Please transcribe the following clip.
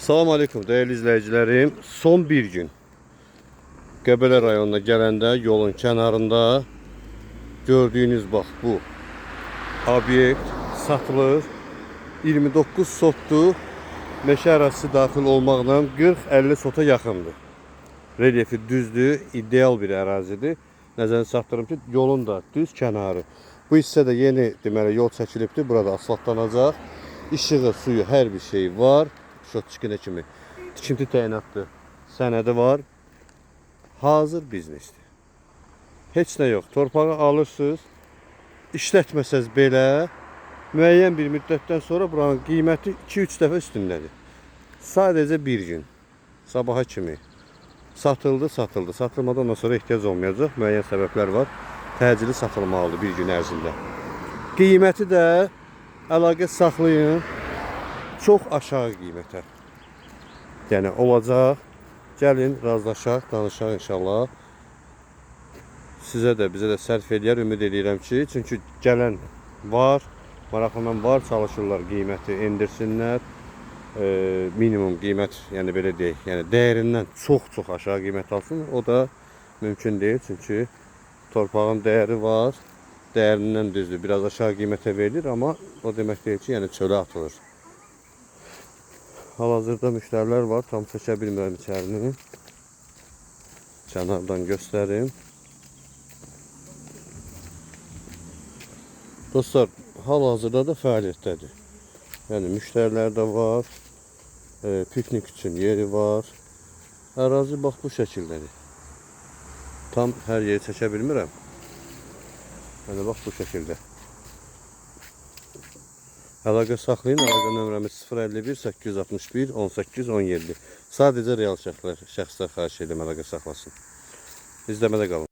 Salam aleyküm değerli izleyicilerim. Son bir gün Qəbələ rayonuna gələndə yolun kənarında gördüyünüz bax bu obyekt satılır. 29 sotdur. Meşə ərazisi daxil olmaqla 40-50 sota yaxındır. Relyefi düzdür, ideal bir ərazidir. Nəzərinizə çatdırım ki, yolun da düz kənarı. Bu hissədə yeni deməli yol çəkilibdir. Burada asfaltlanacaq. İşığı, suyu, hər bir şey var. Şot çıxına kimi. Tikinti təyinatlı sənədi var. Hazır biznesdir. Heç nə yox. Torpağı alırsınız. İşlətməsəz belə müəyyən bir müddətdən sonra buranın qiyməti 2-3 dəfə üstündədir. Sadəcə bir gün. Sabaha kimi. Satıldı. Satılmadan ondan sonra ehtiyac olmayacaq. Müəyyən səbəblər var. Təcili satılmalıdır bir gün ərzində. Qiyməti də əlaqə saxlayın. Çox aşağı qiymətə. Yəni olacaq. Gəlin, razılaşaq, danışaq inşallah. Sizə də, bizə də sərf eləyər, ümid edirəm ki, çünki gələn var, maraqlanan var, çalışırlar qiyməti endirsinlər. Minimum qiymət, yəni belə deyək, yəni dəyərindən çox aşağı qiymət alsın. O da mümkün deyil, çünki torpağın dəyəri var. Dəyərindən düzdür, biraz aşağı qiymətə verilir, amma o demək deyil ki, yəni çölə atılır. Hal-hazırda müştərilər var, tam çəkə bilmirəm içərini. Kənardan göstərim. Dostlar, hal-hazırda da fəaliyyətdədir. Yəni müştərilər də var, piknik üçün yeri var. Ərazi bax bu şəkildədir. Tam hər yeri çəkə bilmirəm. Yəni bax bu şəkildə. Əlaqə saxlayın, əlaqə nömrəmiz 051 861 18 17. Sadəcə real şəxslər xahiş edirəm əlaqə saxlasın. İzləmədə qalın.